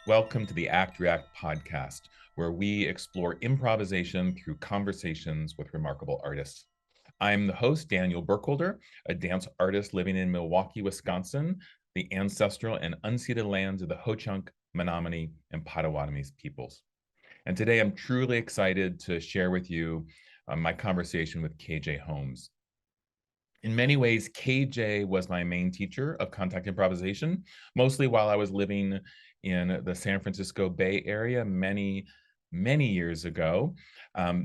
Welcome to the Act React podcast, where we explore improvisation through conversations with remarkable artists. I'm the host, Daniel Burkholder, a dance artist living in Milwaukee, Wisconsin, the ancestral and unceded lands of the Ho-Chunk, Menominee, and Potawatomi peoples. And today I'm truly excited to share with you my conversation with KJ Holmes. In many ways, KJ was my main teacher of contact improvisation, mostly while I was living in the San Francisco Bay Area many years ago.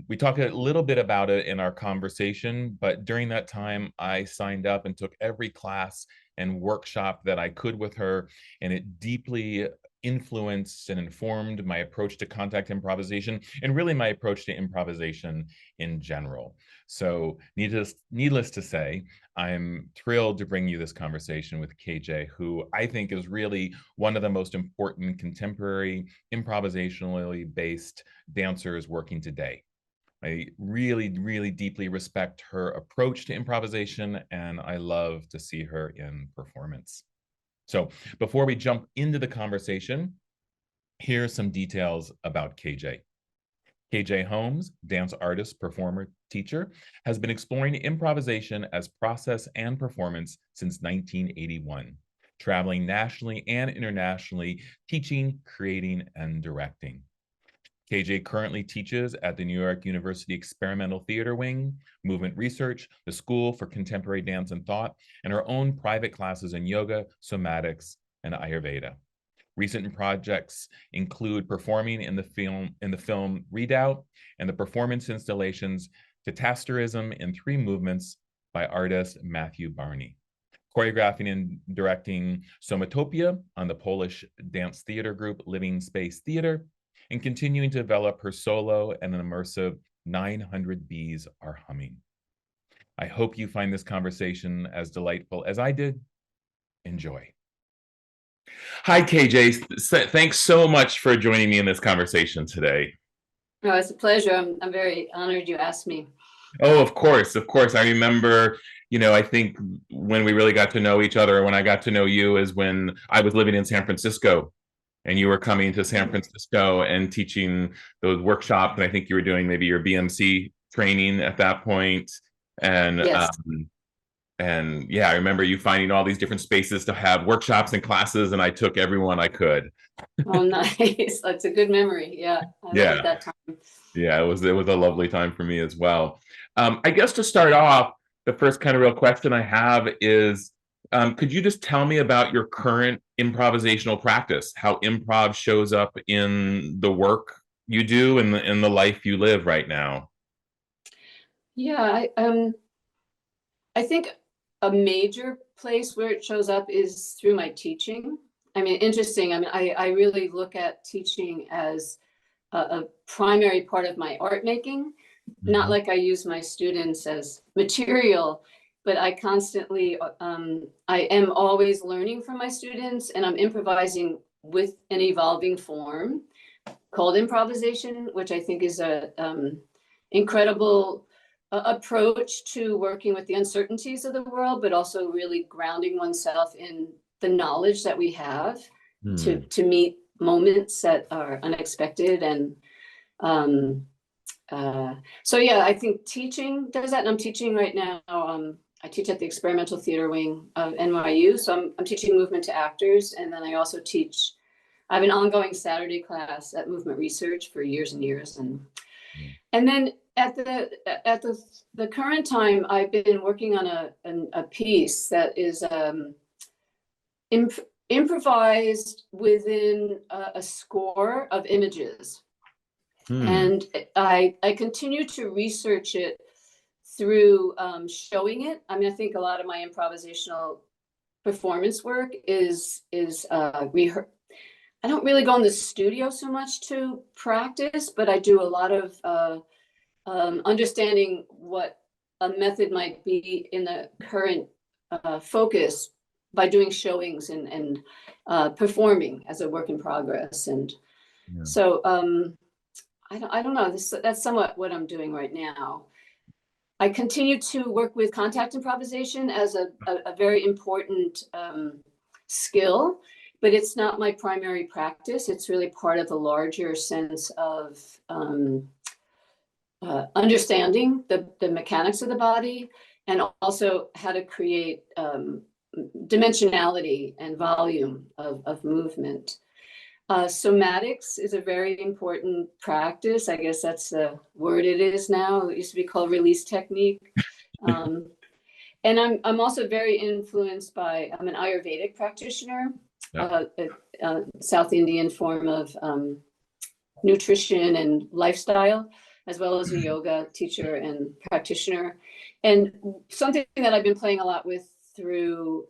We talked a little bit about it in our conversation, but during that time, I signed up and took every class and workshop that I could with her, and it deeply influenced and informed my approach to contact improvisation and really my approach to improvisation in general. So needless to say, I'm thrilled to bring you this conversation with KJ, who I think is really one of the most important contemporary improvisationally based dancers working today. I really deeply respect her approach to improvisation, and I love to see her in performance. So before we jump into the conversation, here are some details about KJ. KJ Holmes, dance artist, performer, teacher, has been exploring improvisation as process and performance since 1981, traveling nationally and internationally, teaching, creating, and directing. KJ currently teaches at the New York University Experimental Theater Wing, Movement Research, the School for Contemporary Dance and Thought, and her own private classes in yoga, somatics, and Ayurveda. Recent projects include performing in the film Redoubt and the performance installations Catasterism in 3 movements by artist Matthew Barney. Choreographing and directing Somatopia on the Polish dance theater group Living Space Theater, and continuing to develop her solo and an immersive 900 Bees Are Humming. I hope you find this conversation as delightful as I did. Enjoy. Hi, KJ. Thanks so much for joining me in this conversation today. No, it's a pleasure. I'm very honored you asked me. Oh, of course, of course. I remember, I think when we really got to know each other, when I got to know you is when I was living in San Francisco and you were coming to San Francisco and teaching those workshops. And I think you were doing maybe your BMC training at that point. And Yes. and yeah, I remember you finding all these different spaces to have workshops and classes, and I took everyone I could. Oh, nice. That's a good memory. Yeah, I love Yeah, that time. yeah, it was a lovely time for me as well. I guess to start off, the first kind of real question I have is, could you just tell me about your current improvisational practice, how improv shows up in the work you do and in the life you live right now? Yeah, I think a major place where it shows up is through my teaching. I mean, interesting. I mean, I really look at teaching as a primary part of my art making. Not Mhm. like I use my students as material, but I constantly, I am always learning from my students, and I'm improvising with an evolving form called improvisation, which I think is a incredible approach to working with the uncertainties of the world, but also really grounding oneself in the knowledge that we have Hmm. to meet moments that are unexpected. And so yeah, I think teaching does that. And I'm teaching right now. I teach at the Experimental Theater Wing of NYU, so I'm teaching movement to actors, and then I also teach. I have an ongoing Saturday class at Movement Research for years and years, and then at the current time, I've been working on a piece that is improvised within a score of images. Hmm. And I continue to research it through showing it. I mean, I think a lot of my improvisational performance work is I don't really go in the studio so much to practice, but I do a lot of understanding what a method might be in the current focus by doing showings and performing as a work in progress. And Yeah. so I don't know. That's somewhat what I'm doing right now. I continue to work with contact improvisation as a very important skill but it's not my primary practice. It's really part of the larger sense of understanding the mechanics of the body, and also how to create dimensionality and volume of movement. Somatics is a very important practice. I guess that's the word it is now. It used to be called release technique. And I'm also very influenced by, I'm an Ayurvedic practitioner, a South Indian form of nutrition and lifestyle, as well as a yoga teacher and practitioner. And something that I've been playing a lot with through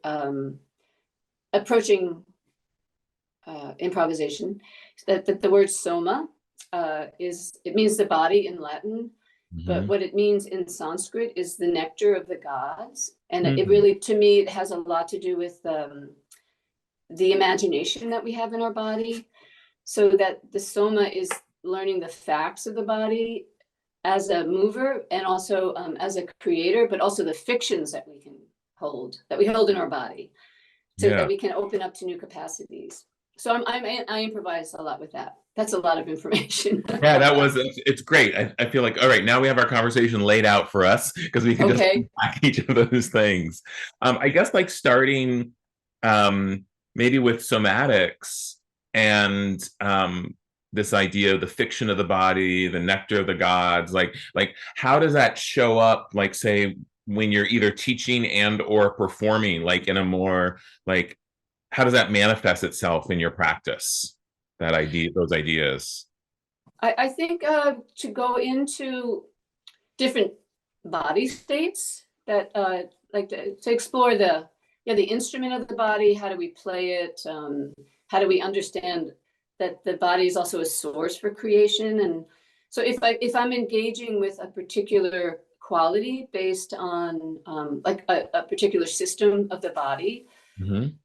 approaching improvisation, that the word soma it means the body in Latin, but what it means in Sanskrit is the nectar of the gods. And it really, to me, it has a lot to do with the imagination that we have in our body. So that the soma is learning the facts of the body as a mover and also as a creator, but also the fictions that we hold in our body, so that we can open up to new capacities. So I improvise a lot with that. That's a lot of information. Yeah, it's great. I feel like, all right, now we have our conversation laid out for us, because we can just unpack each of those things. I guess like starting maybe with somatics and this idea of the fiction of the body, the nectar of the gods, like how does that show up, like say when you're either teaching and or performing, like in a more like, how does that manifest itself in your practice, that idea, those ideas? I think to go into different body states, that like to explore the instrument of the body. How do we play it? How do we understand that the body is also a source for creation? And so if I'm engaging with a particular quality based on like a particular system of the body,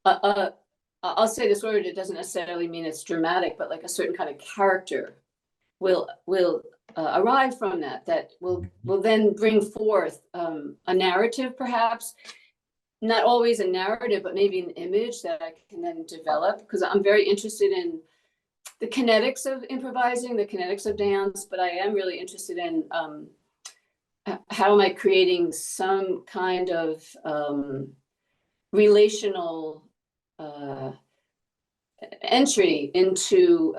I'll say this word, it doesn't necessarily mean it's dramatic, but like a certain kind of character will arrive from that will then bring forth a narrative, perhaps not always a narrative, but maybe an image that I can then develop, because I'm very interested in the kinetics of improvising, the kinetics of dance, but I am really interested in how am I creating some kind of relational entry into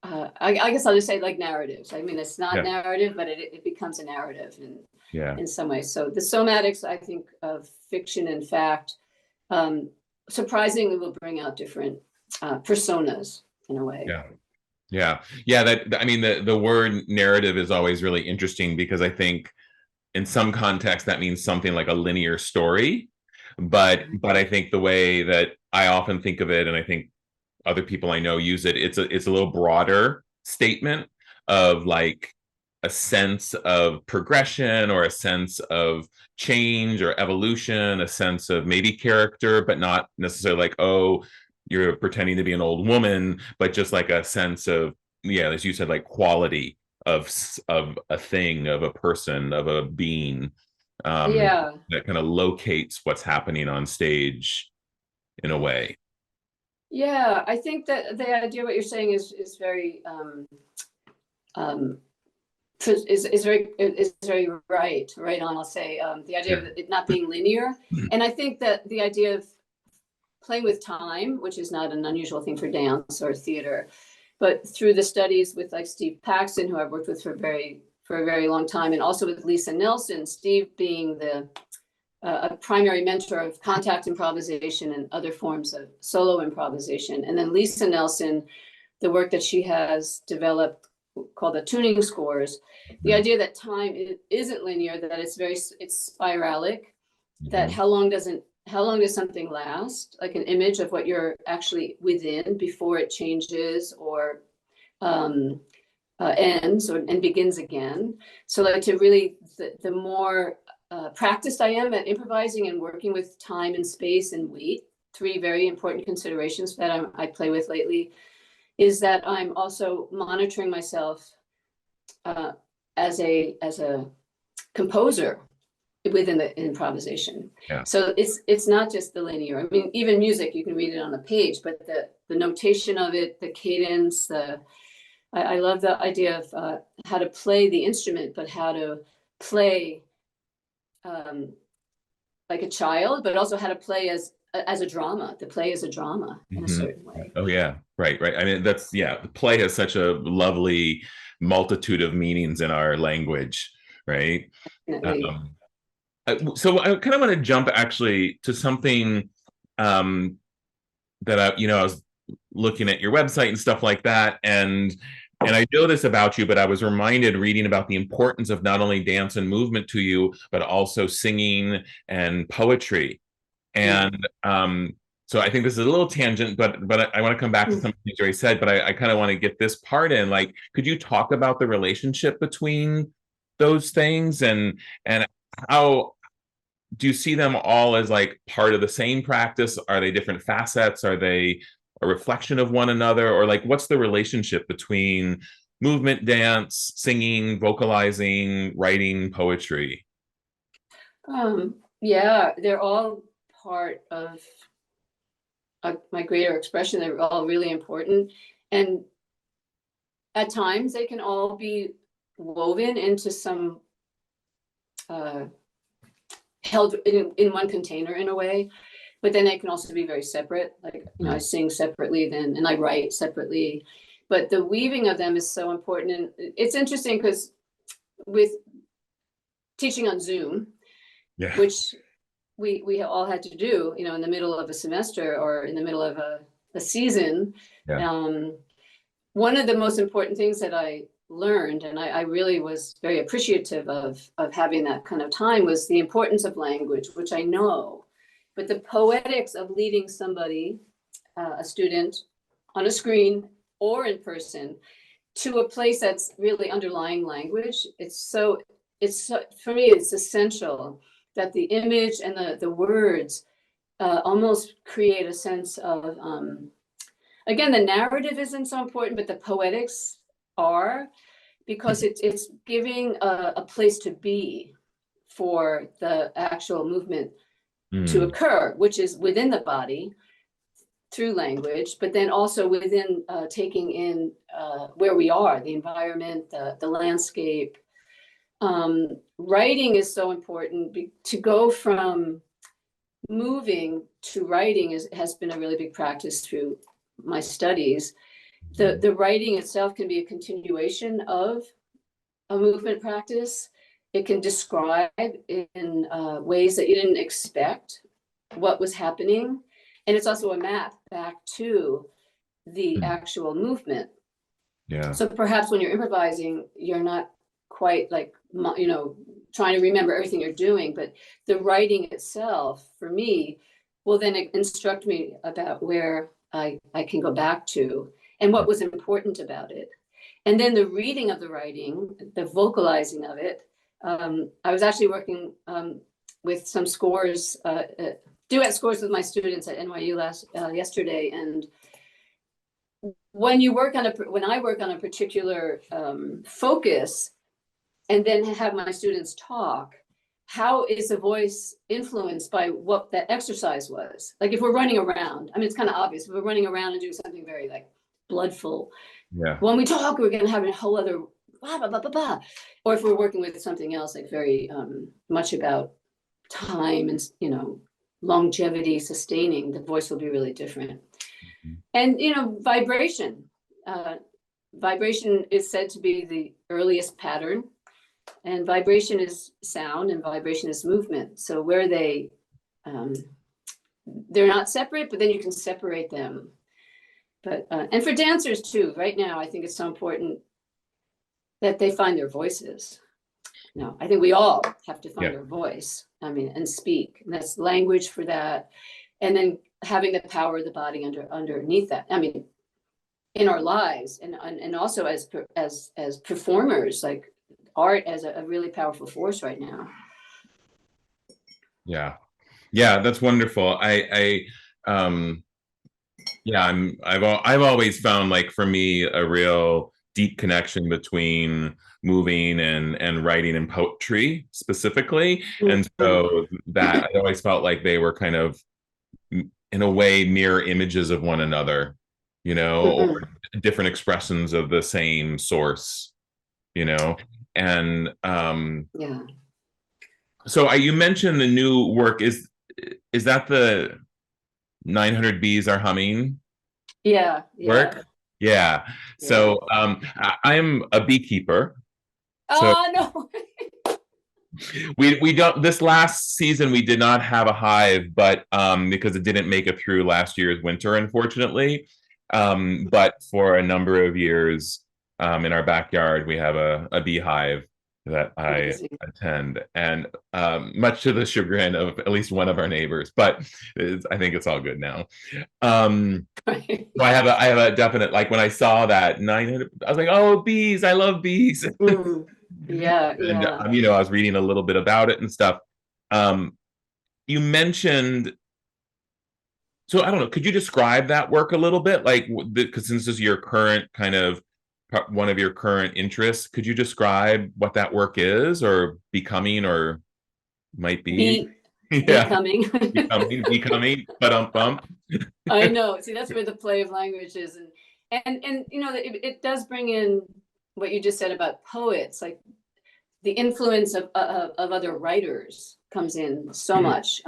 I guess I'll just say like narratives. I mean, it's not narrative, but it becomes a narrative in some ways. So the somatics, I think, of fiction and fact, surprisingly will bring out different personas in a way. That, I mean, the word narrative is always really interesting, because I think in some context that means something like a linear story, but I think the way that I often think of it, and I think other people I know use it, it's a little broader statement of like a sense of progression, or a sense of change or evolution, a sense of maybe character, but not necessarily like, oh, you're pretending to be an old woman, but just like a sense of, as you said, like quality of a thing, of a person, of a being, that kind of locates what's happening on stage in a way. Yeah, I think that the idea what you're saying is very is very right on. I'll say the idea of it not being linear, and I think that the idea of playing with time, which is not an unusual thing for dance or theater, but through the studies with like Steve Paxton, who I've worked with for a very long time, and also with Lisa Nelson, Steve being a primary mentor of contact improvisation and other forms of solo improvisation. And then Lisa Nelson, the work that she has developed called the tuning scores, the idea that time isn't linear, that it's spiralic, that how long does something last, like an image of what you're actually within before it changes or ends and begins again. So like to really, the more practiced I am at improvising and working with time and space and weight, three very important considerations that I play with lately, is that I'm also monitoring myself as a composer, within the improvisation. Yeah. So it's not just the linear. I mean, even music, you can read it on a page, but the notation of it, the cadence, I love the idea of how to play the instrument, but how to play like a child, but also how to play as a drama, to play as a drama in a certain way. Oh yeah, right. I mean, that's the play has such a lovely multitude of meanings in our language, right? Definitely. So I kind of want to jump actually to something um, that I was looking at your website and stuff like that, and I know this about you, but I was reminded reading about the importance of not only dance and movement to you, but also singing and poetry. And so I think this is a little tangent, but I want to come back to some things you already said, but I kind of want to get this part in. Like, could you talk about the relationship between those things and how do you see them all as like part of the same practice? Are they different facets? Are they a reflection of one another? Or like what's the relationship between movement, dance, singing, vocalizing, writing, poetry? Yeah, they're all part of my greater expression. They're all really important. And at times they can all be woven into some held in one container in a way, but then they can also be very separate. Like, I sing separately then, and I write separately, but the weaving of them is so important. And it's interesting because with teaching on Zoom, which we all had to do, in the middle of a semester or in the middle of a season. One of the most important things that I learned, and I really was very appreciative of having that kind of time, was the importance of language, which I know, but the poetics of leading somebody, a student, on a screen or in person, to a place that's really underlying language. For me, it's essential that the image and the words almost create a sense of, again, the narrative isn't so important, but the poetics are, because it's giving a place to be for the actual movement to occur, which is within the body through language, but then also within taking in where we are, the environment, the landscape. Writing is so important. To go from moving to writing has been a really big practice through my studies. The writing itself can be a continuation of a movement practice. It can describe in ways that you didn't expect what was happening. And it's also a map back to the actual movement. Yeah. So perhaps when you're improvising, you're not quite like, trying to remember everything you're doing, but the writing itself, for me, will then instruct me about where I can go back to and what was important about it. And then the reading of the writing, the vocalizing of it. I was actually working with some scores, duet scores with my students at NYU yesterday. And when I work on a particular focus, and then have my students talk, how is the voice influenced by what that exercise was? Like if we're running around, I mean, it's kind of obvious. If we're running around and doing something very like bloodful, when we talk, we're going to have a whole other blah, blah, blah, blah, blah. Or if we're working with something else, like very much about time and, longevity, sustaining, the voice will be really different. And, vibration. Vibration is said to be the earliest pattern. And vibration is sound and vibration is movement. So where they're not separate, but then you can separate them. But and for dancers too, right now, I think it's so important that they find their voices. I think we all have to find our voice. And speak. And that's language for that. And then having the power of the body underneath that. In our lives, and also as performers, like art as a really powerful force right now. Yeah, that's wonderful. I've always found, like, for me, a real deep connection between moving and writing and poetry specifically. And Mhm. so that I always felt like they were kind of, in a way, mirror images of one another, or Mhm. different expressions of the same source, you know. And Yeah. so you mentioned the new work. Is that the 900 bees are humming Yeah. Yeah. work? Yeah. Yeah. So I'm a beekeeper. So Oh no. we don't, this last season we did not have a hive, but because it didn't make it through last year's winter, unfortunately. But for a number of years, in our backyard we have a beehive that I Amazing. attend, and much to the chagrin of at least one of our neighbors, but I think it's all good now. um Right. so I have a definite, like, when I saw that 900, I was like, oh, bees, I love bees. Mm. Yeah. And Yeah. I was reading a little bit about it and stuff. Um, you mentioned, so I don't know, could you describe that work a little bit, like, because since this is your current kind of one of your current interests, could you describe what that work is, or becoming, or might be? Be Yeah, becoming. becoming, but bump. I know. See, that's where the play of language is, and it does bring in what you just said about poets, like the influence of other writers comes in so much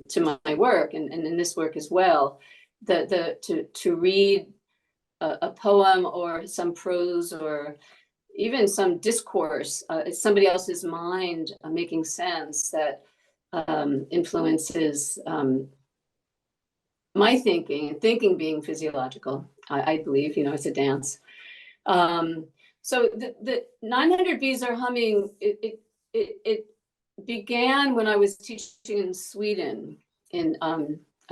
to my work, and in this work as well. To read a poem or some prose or even some discourse, it's somebody else's mind making sense that influences my thinking, and thinking being physiological. I believe, it's a dance. Um, so the 900 bees are humming. It began when I was teaching in Sweden in I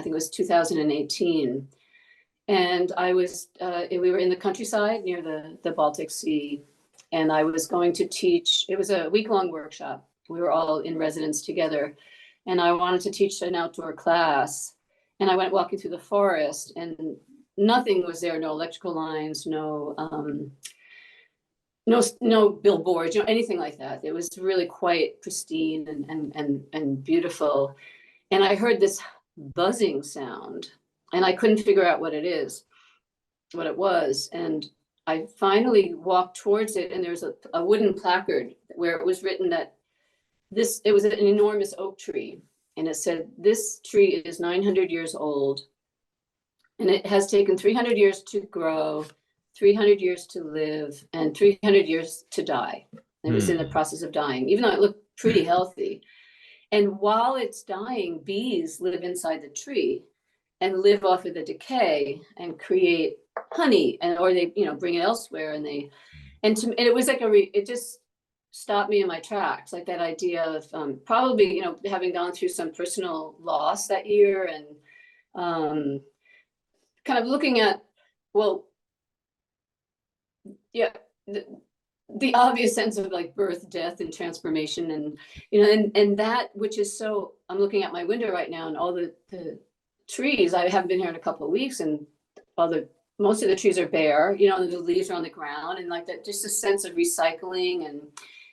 think it was 2018, and we were in the countryside near the Baltic Sea, and I was going to teach. It was a week-long workshop. We were all in residence together, and I wanted to teach an outdoor class. And I went walking through the forest, and nothing was there. No electrical lines, no billboards, anything like that. It was really quite pristine and beautiful. And I heard this buzzing sound, and I couldn't figure out what it was. And I finally walked towards it, and there's a wooden placard where it was written that it was an enormous oak tree, and it said, "This tree is 900 years old, and it has taken 300 years to grow, 300 years to live, and 300 years to die." It was in the Hmm. process of dying, even though it looked pretty healthy. And while it's dying, bees live inside the tree and live off of the decay and create honey, or they, bring it elsewhere. And it was like it just stopped me in my tracks, like that idea of probably, having gone through some personal loss that year, and um, kind of looking at, well, yeah, the obvious sense of like birth, death, and transformation, and and that which is so. I'm looking at my window right now, and all the trees. I haven't been here in a couple of weeks, and most of the trees are bare. And the leaves are on the ground, and like that, just a sense of recycling,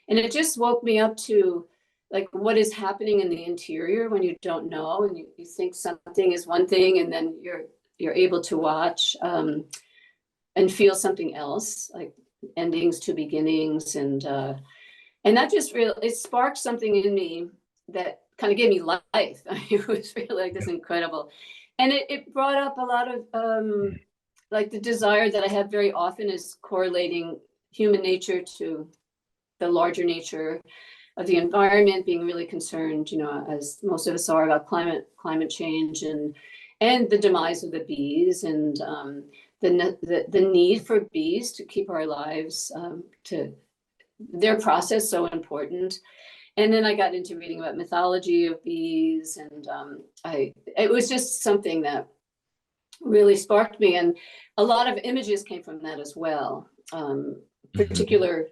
and it just woke me up to like what is happening in the interior when you don't know, and you think something is one thing, and then you're able to watch and feel something else, like endings to beginnings, and that just really, it sparked something in me that kind of gave me life. It was really like this incredible, and it brought up a lot of like the desire that I have very often is correlating human nature to the larger nature of the environment, being really concerned, as most of us are, about climate change, and the demise of the bees, and the need for bees to keep our lives, to their process so important. And then I got into reading about mythology of bees, and it was just something that really sparked me, and a lot of images came from that as well. Mhm. Particular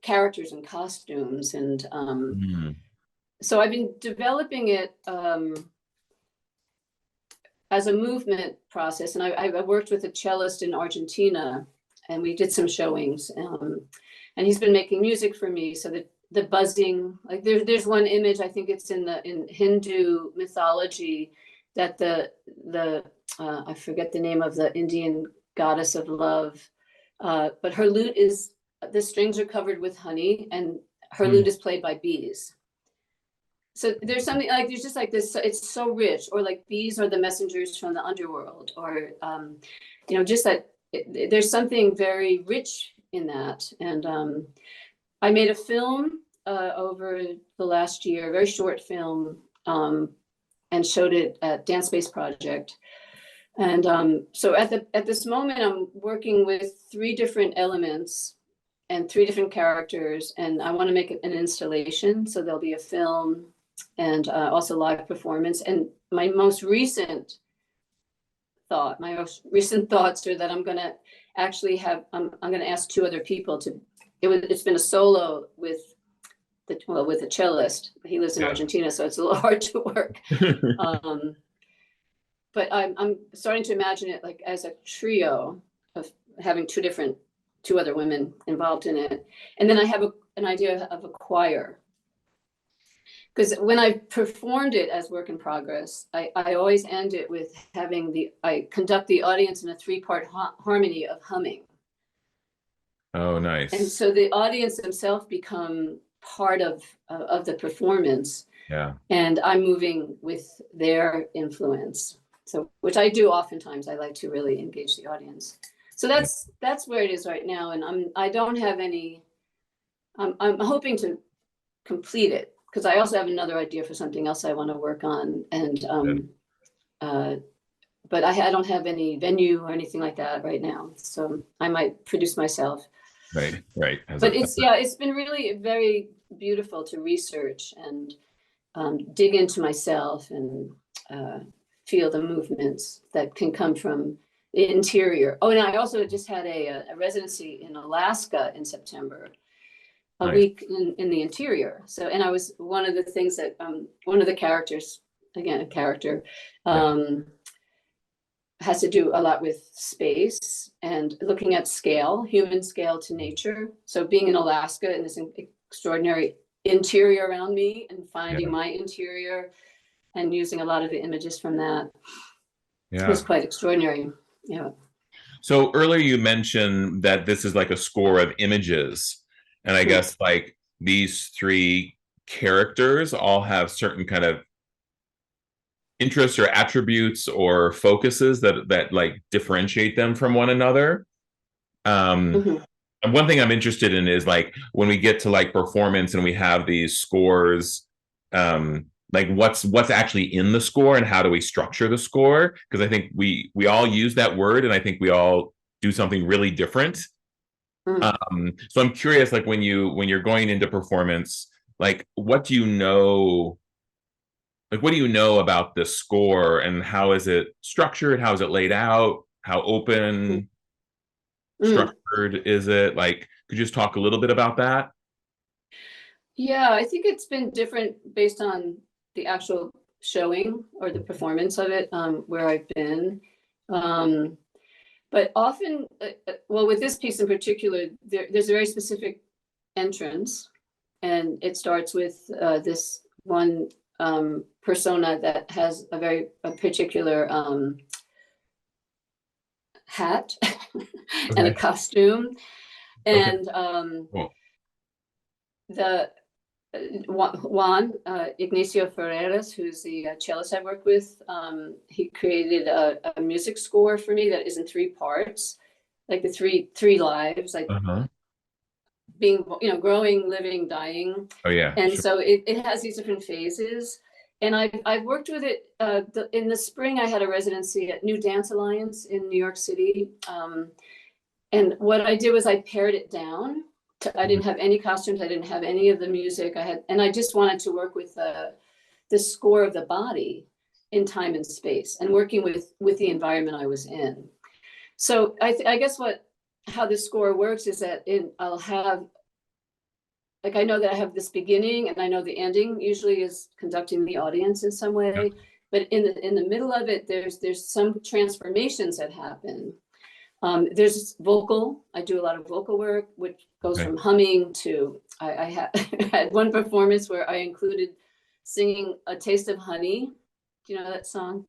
characters and costumes, and Mhm. so I've been developing it as a movement process, and I worked with a cellist in Argentina, and we did some showings. And he's been making music for me. So the buzzing, like there's one image, I think it's in Hindu mythology, that the I forget the name of the Indian goddess of love, but her lute is, the strings are covered with honey, and her lute is played by bees. So there's something like, there's just like this, it's so rich. Or like bees are the messengers from the underworld, or just that there's something very rich in that. And I made a film over the last year, a very short film, and showed it at Dance Space Project. And so at this moment, I'm working with 3 different elements and 3 different characters, and I want to make an installation. So there'll be a film and also live performance. And my most recent thoughts are that I'm going to actually have, I'm going to ask 2 other people to. It's been a solo with a cellist. He lives in Argentina, so it's a little hard to work. But I'm starting to imagine it like as a trio of having 2 other women involved in it. And then I have an idea of a choir. Because when I performed it as work in progress, I always end it with I conduct the audience in a 3-part harmony of humming. Oh, nice. And so the audience themselves become part of the performance. Yeah. And I'm moving with their influence. So, which I do oftentimes. I like to really engage the audience. So that's where it is right now. And I don't have any, I'm hoping to complete it, because I also have another idea for something else I want to work on. And but I don't have any venue or anything like that right now. So I might produce myself. Right. But it's been really very beautiful to research and dig into myself and feel the movements that can come from the interior. Oh, and I also just had a residency in Alaska in September, a week in the interior. So, and I was one of the things that one of the characters, again, a character, has to do a lot with space and looking at scale, human scale to nature. So being in Alaska and this extraordinary interior around me, and finding my interior and using a lot of the images from that was quite extraordinary. Yeah. So earlier you mentioned that this is like a score of images. And I guess like these 3 characters all have certain kind of interests or attributes or focuses that like differentiate them from one another. And one thing I'm interested in is like when we get to like performance and we have these scores, like what's actually in the score and how do we structure the score? Because I think we all use that word, and I think we all do something really different. So I'm curious, like when you're going into performance, like what do you know? Like what do you know about the score, and how is it structured? How is it laid out? How open structured is it? Like, could you just talk a little bit about that? Yeah, I think it's been different based on the actual showing or the performance of it, where I've been. But often, well, with this piece in particular, there's a very specific entrance, and it starts with this one persona that has a particular hat and a costume. And the Juan Ignacio Ferreras, who's the cellist I work with, he created a music score for me that is in 3 parts, like the three lives, like being, growing, living, dying. And so it has these different phases. And I've worked with it. In the spring, I had a residency at New Dance Alliance in New York City. And what I did was I pared it down. I didn't have any costumes. I didn't have any of the music. And I just wanted to work with the score of the body in time and space, and working with the environment I was in. So I guess how the score works is that I'll have, like, I know that I have this beginning, and I know the ending usually is conducting the audience in some way. But in the middle of it, there's some transformations that happen. There's vocal. I do a lot of vocal work, which goes Okay. from humming to, I had one performance where I included singing A Taste of Honey. Do you know that song?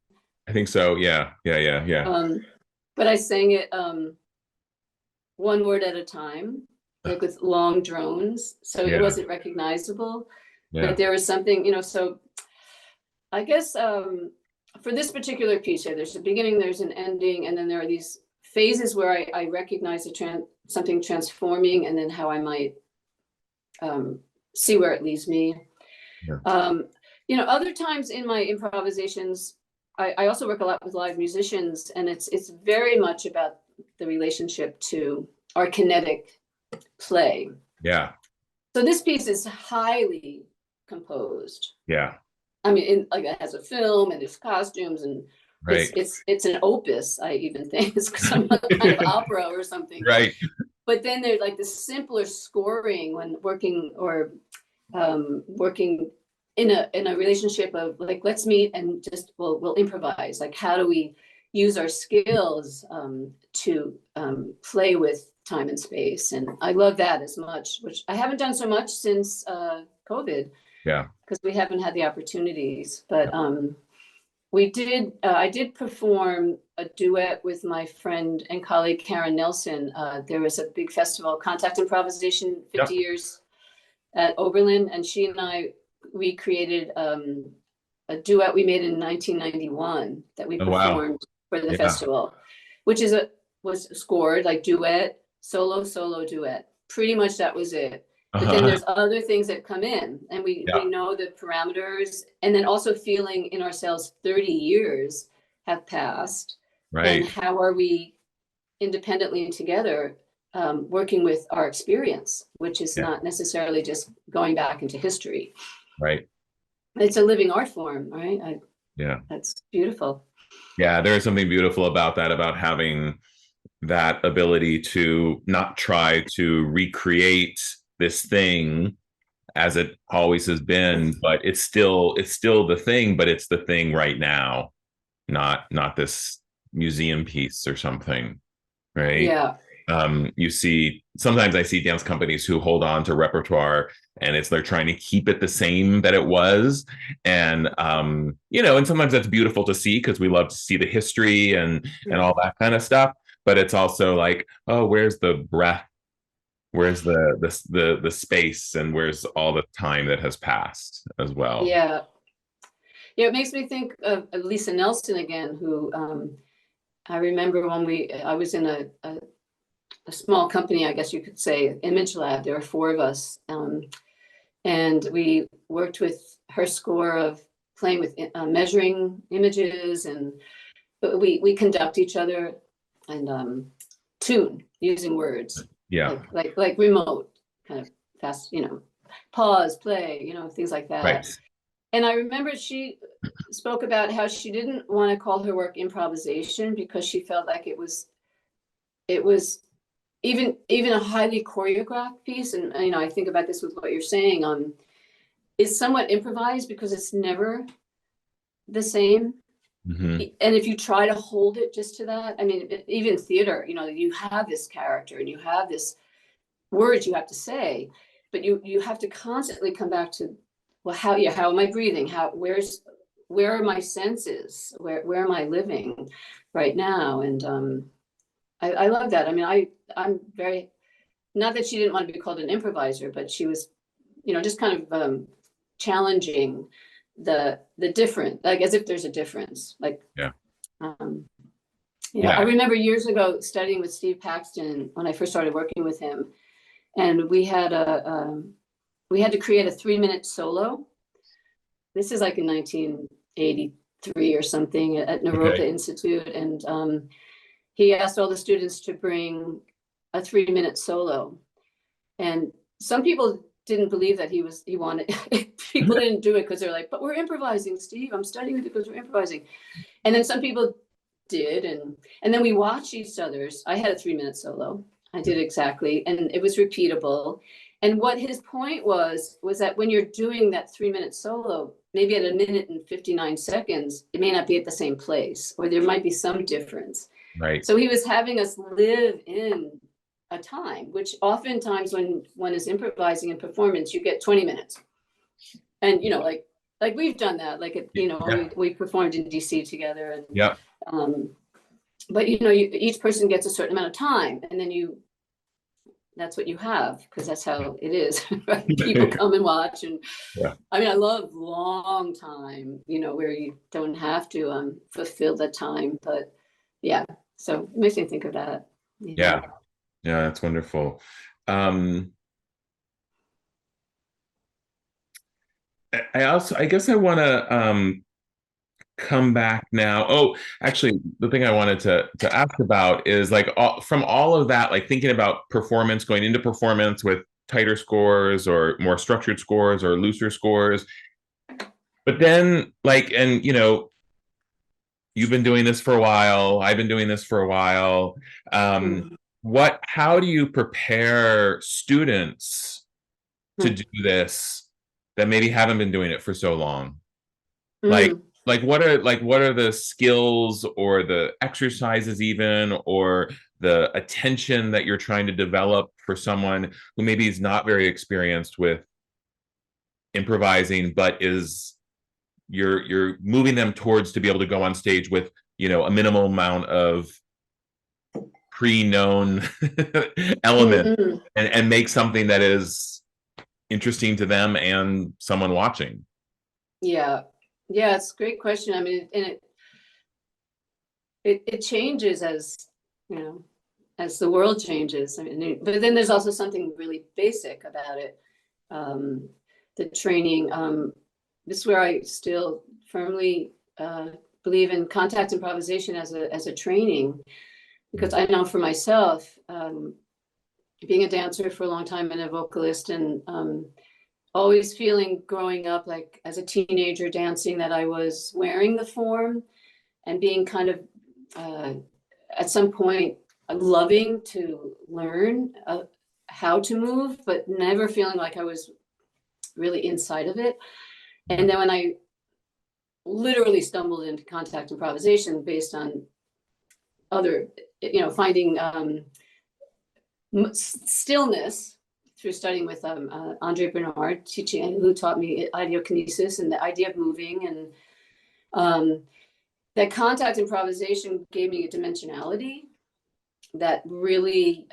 I think so. Yeah. Yeah. Yeah. Yeah. But I sang it one word at a time, like with long drones. So it Yeah. wasn't recognizable, Yeah. but there was something, so I guess for this particular piece here, there's a beginning, there's an ending, and then there are these phases where I recognize something transforming, and then how I might see where it leads me. Yeah. Other times in my improvisations, I also work a lot with live musicians, and it's very much about the relationship to our kinetic play. Yeah. So this piece is highly composed. Yeah. I mean, like it has a film and there's costumes, and Right. it's an opus. I even think it's some kind of opera or something. Right. But then there's like the simpler scoring when working working in a relationship of like, let's meet and just we'll improvise. Like, how do we use our skills to play with time and space? And I love that as much, which I haven't done so much since COVID. Yeah. Because we haven't had the opportunities. But I did perform a duet with my friend and colleague Karen Nelson. There was a big festival, Contact Improvisation, 50 Yep. years at Oberlin, and she and I recreated a duet we made in 1991 that we Oh, wow. performed for the Yeah. festival, which was scored like duet, solo, duet. Pretty much that was it. But then there's other things that come in, and we know the parameters, and then also feeling in ourselves 30 years have passed. Right. And how are we independently and together working with our experience, which is not necessarily just going back into history. Right. It's a living art form, right? Yeah. That's beautiful. Yeah. There is something beautiful about that, about having that ability to not try to recreate this thing as it always has been, but it's still the thing, but it's the thing right now, not this museum piece or something, right? Yeah. You see, sometimes I see dance companies who hold on to repertoire and they're trying to keep it the same that it was. And, and sometimes that's beautiful to see because we love to see the history and all that kind of stuff. But it's also like, oh, where's the breath? Where's the space, and where's all the time that has passed as well? Yeah. It makes me think of Lisa Nelson again, who I remember when I was in a small company, I guess you could say, Image Lab. There were 4 of us, and we worked with her score of playing with measuring images, and we conduct each other and tune using words. Yeah. Like remote kind of fast, pause, play, things like that. Right. And I remember she spoke about how she didn't want to call her work improvisation because she felt like it was even a highly choreographed piece. And I think about this with what you're saying. It's somewhat improvised because it's never the same. Mm-hmm. And if you try to hold it just to that, I mean, even theater, you have this character and you have this words you have to say, but you have to constantly come back to, well, how am I breathing? Where are my senses? Where am I living right now? And I love that. I mean, I'm very, not that she didn't want to be called an improviser, but she was, just kind of challenging the different, like as if there's a difference. Like, Yeah. I remember years ago studying with Steve Paxton when I first started working with him, and we had to create a 3-minute solo. This is like in 1983 or something at Naropa Institute, and he asked all the students to bring a 3-minute solo, and some people didn't believe that he wanted people didn't do it because they're like, but we're improvising, Steve. I'm studying it because we're improvising. And then some people did, and then we watched each other's. I had a 3-minute solo. I did exactly, and it was repeatable. And what his point was that when you're doing that 3-minute solo, maybe at 1 minute and 59 seconds, it may not be at the same place, or there might be some difference. Right. So he was having us live in a time, which oftentimes when one is improvising in performance, you get 20 minutes. And, like we've done that, like, Yeah. we performed in DC together, and, Yeah. but each person gets a certain amount of time, and then that's what you have, because that's how it is, right? People come and watch, and Yeah. I mean, I love long time, where you don't have to fulfill the time, but yeah, so it makes me think of that. Yeah. Yeah. That's wonderful. Um, I guess I want to come back now. Oh, actually, the thing I wanted to ask about is like from all of that, like thinking about performance, going into performance with tighter scores or more structured scores or looser scores. But then, like, and you've been doing this for a while. I've been doing this for a while. Um, Mhm. how do you prepare students to do this that maybe haven't been doing it for so long? Like, Mm. what are the skills or the exercises even or the attention that you're trying to develop for someone who maybe is not very experienced with improvising, but is you're moving them towards to be able to go on stage with a minimal amount of pre-known element Mm-mm. and make something that is interesting to them and someone watching. Yeah, yeah, it's a great question. I mean, and it changes you know as the world changes. I mean, but then there's also something really basic about it. Um, the training. This is where I still firmly believe in contact improvisation as a training, because I know for myself, being a dancer for a long time and a vocalist, and always feeling growing up, like as a teenager dancing, that I was wearing the form and being kind of uh, at some point loving to learn how to move, but never feeling like I was really inside of it. And then when I literally stumbled into contact improvisation based on other, finding stillness through studying with Andre Bernard, teaching, who taught me ideokinesis and the idea of moving, and that contact improvisation gave me a dimensionality that really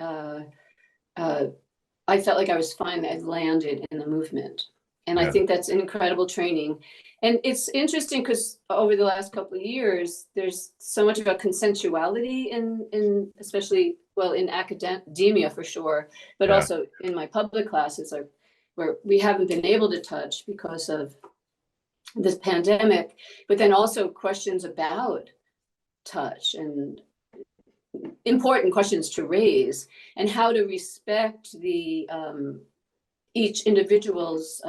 I felt like I was fine. I landed in the movement. And I Yeah. think that's an incredible training. And it's interesting because over the last couple of years, there's so much about consensuality in especially, well, in academia for sure, but Yeah. also in my public classes, where we haven't been able to touch because of this pandemic, but then also questions about touch and important questions to raise, and how to respect the each individual's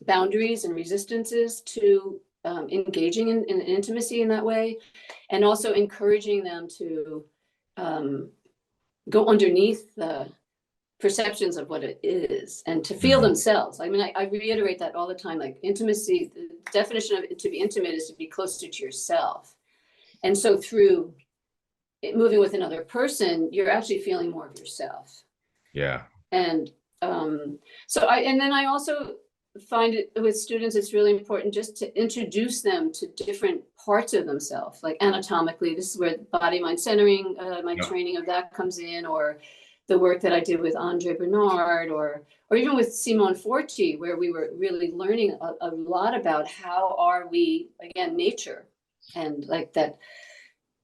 boundaries and resistances to engaging in intimacy in that way, and also encouraging them to go underneath the perceptions of what it is and to feel Mhm. themselves. I mean, I reiterate that all the time, like intimacy, the definition of it, to be intimate is to be closer to yourself. And so through moving with another person, you're actually feeling more of yourself. Yeah. And and then I also find it with students, it's really important just to introduce them to different parts of themselves, like anatomically. This is where body mind centering, my Yeah. training of that comes in, or the work that I did with Andre Bernard, or even with Simone Forti, where we were really learning a lot about how are we, again, nature, and like that.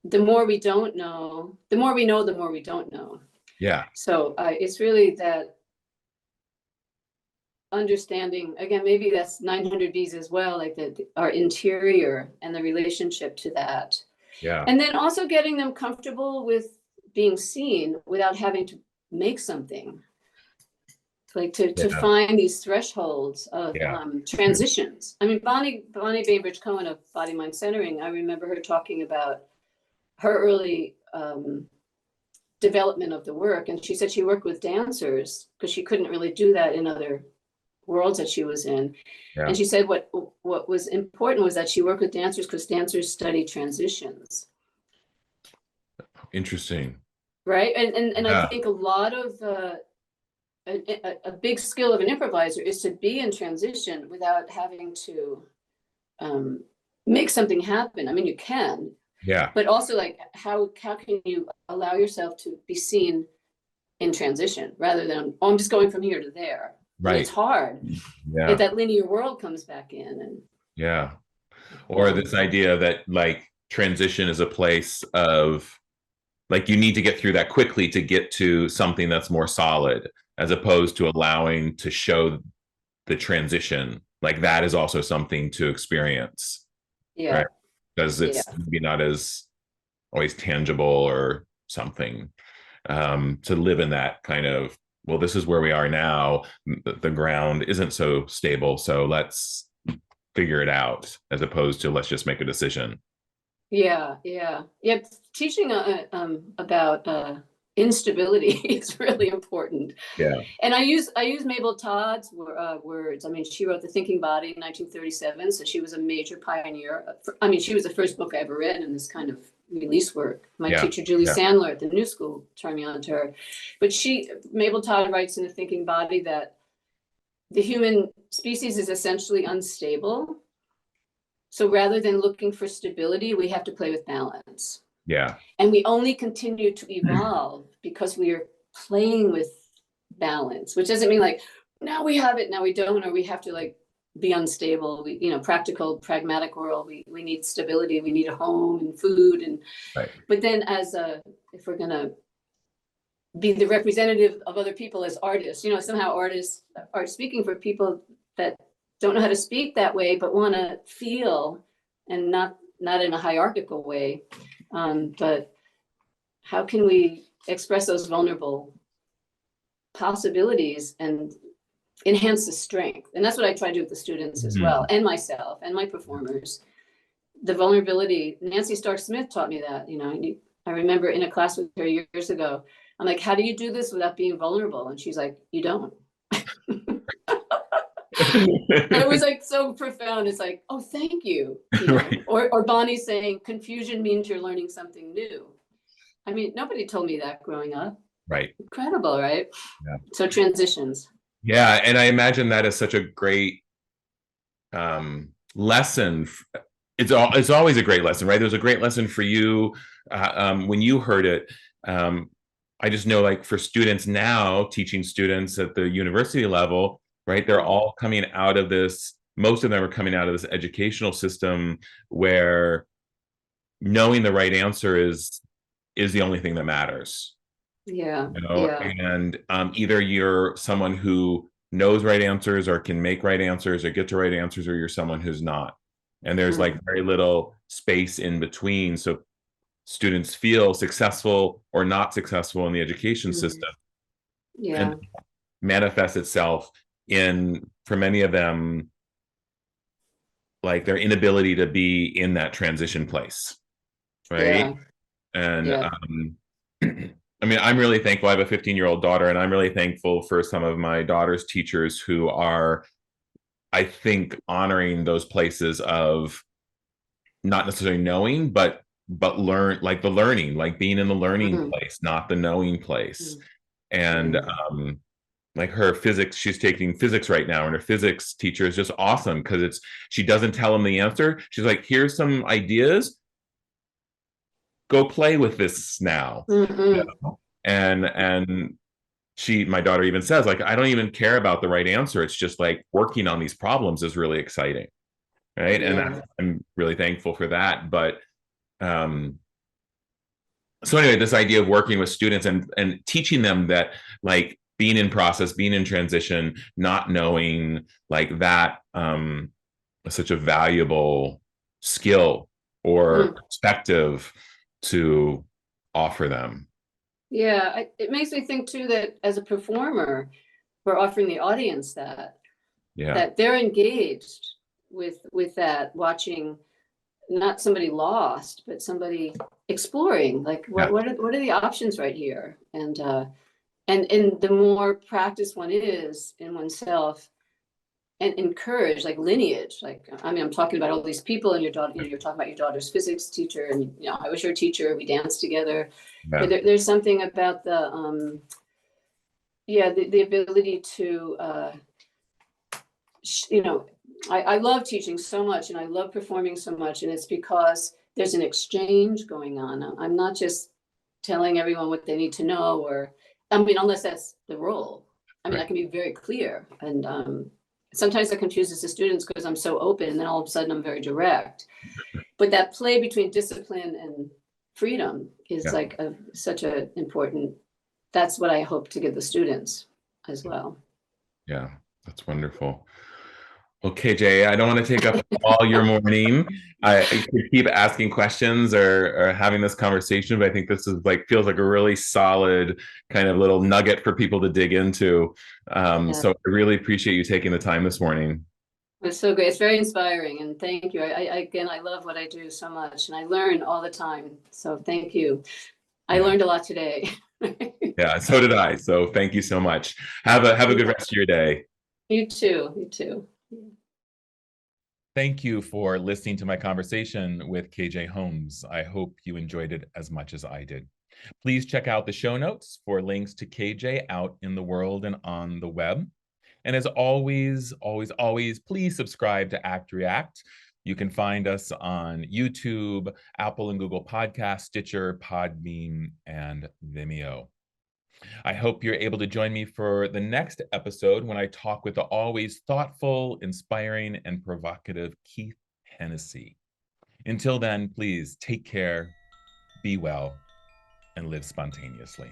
The more we don't know, the more we know, the more we don't know. Yeah. So it's really that understanding, again, maybe that's 900 Bs as well, like our interior and the relationship to that. Yeah. And then also getting them comfortable with being seen without having to make something, like to Yeah. find these thresholds of Yeah. transitions. I mean, Bonnie Bainbridge Cohen of Body Mind Centering, I remember her talking about her early development of the work, and she said she worked with dancers because she couldn't really do that in other worlds that she was in. Yeah. And she said what was important was that she worked with dancers because dancers study transitions. Interesting. right? And I Yeah. think a lot of a big skill of an improviser is to be in transition without having to um, make something happen. I mean, you can, Yeah. but also like how can you allow yourself to be seen in transition rather than, oh, I'm just going from here to there. And it's Right. hard. If Yeah. that linear world comes back in and Yeah. Or this idea that like transition is a place of like you need to get through that quickly to get to something that's more solid, as opposed to allowing to show the transition. Like that is also something to experience, yeah, right? Because yeah, it's maybe not as always tangible or something. To live in that kind of, well, this is where we are now. The ground isn't so stable, so let's figure it out, as opposed to let's just make a decision. yeah. Teaching about instability is really important. Yeah. And I use Mabel Todd's words. I mean, she wrote The Thinking Body in 1937, so she was a major pioneer. I mean, she was the first book I ever read in this kind of release work. My Yeah. teacher, Julie Yeah. Sandler at the New School, turned me on to her. But Mabel Todd writes in The Thinking Body that the human species is essentially unstable. So rather than looking for stability, we have to play with balance. Yeah. And we only continue to evolve because we are playing with balance, which doesn't mean like now we have it, now we don't, or we have to like be unstable. We, practical, pragmatic world. We need stability. We need a home and food, and Right. but then if we're gonna be the representative of other people as artists, somehow artists are speaking for people that don't know how to speak that way, but want to feel, and not in a hierarchical way. But how can we express those vulnerable possibilities and enhance the strength? And that's what I try to do with the students as well, Mhm. and myself and my performers. The vulnerability. Nancy Stark Smith taught me that. I remember in a class with her years ago. I'm like, how do you do this without being vulnerable? And she's like, you don't. And it was like so profound. It's like, oh, thank you. Right. Or Bonnie saying confusion means you're learning something new. I mean, nobody told me that growing up. Right. Incredible, right? Yeah. So transitions. Yeah. And I imagine that is such a great lesson. It's always a great lesson, right? There's a great lesson for you when you heard it. Um, I just know, like for students now, teaching students at the university level, right? They're all coming out of this. Most of them are coming out of this educational system where knowing the right answer is the only thing that matters. Yeah, yeah. And either you're someone who knows right answers or can make right answers or get to right answers, or you're someone who's not. And there's like very little space in between, so students feel successful or not successful in the education system, Yeah. and manifests itself in, for many of them, like their inability to be in that transition place, right? Yeah. And Yeah. I mean, I'm really thankful. I have a 15-year-old daughter, and I'm really thankful for some of my daughter's teachers who are, I think, honoring those places of not necessarily knowing, but learn, like the learning, like being in the learning place, not the knowing place. And like her physics, she's taking physics right now, and her physics teacher is just awesome because she doesn't tell him the answer. She's like, here's some ideas, go play with this now. You know? And my daughter even says, like, I don't even care about the right answer. It's just like working on these problems is really exciting. Right. And Yeah. I'm really thankful for that. But um, so anyway, this idea of working with students and teaching them that, like, being in process, being in transition, not knowing, like that is such a valuable skill or perspective to offer them. Yeah. It makes me think too that as a performer, we're offering the audience Yeah. that they're engaged with that, watching not somebody lost, but somebody exploring, like Yeah. what are the options right here? And the more practice one is in oneself and encourage, like lineage. Like, I mean, I'm talking about all these people, and your daughter, you're talking about your daughter's physics teacher, and I was your teacher. We danced together. Yeah. There's something about the ability to, I love teaching so much, and I love performing so much, and it's because there's an exchange going on. I'm not just telling everyone what they need to know, or, I mean, unless that's the role. I mean, I can be very clear, and sometimes that confuses the students because I'm so open, and then all of a sudden I'm very direct. But that play between discipline and freedom is like such an important, that's what I hope to give the students as well. Yeah, that's wonderful. Well, KJ, I don't want to take up all your morning. I could keep asking questions or having this conversation, but I think this is feels like a really solid kind of little nugget for people to dig into. So I really appreciate you taking the time this morning. It's so great. It's very inspiring, and thank you. I love what I do so much, and I learn all the time. So thank you. I learned a lot today. Yeah, so did I. So thank you so much. Have a good rest of your day. You too. You too. Thank you for listening to my conversation with KJ Holmes. I hope you enjoyed it as much as I did. Please check out the show notes for links to KJ out in the world and on the web. And as always, please subscribe to Act React. You can find us on YouTube, Apple and Google Podcasts, Stitcher, Podbean, and Vimeo. I hope you're able to join me for the next episode when I talk with the always thoughtful, inspiring, and provocative Keith Hennessy. Until then, please take care, be well, and live spontaneously.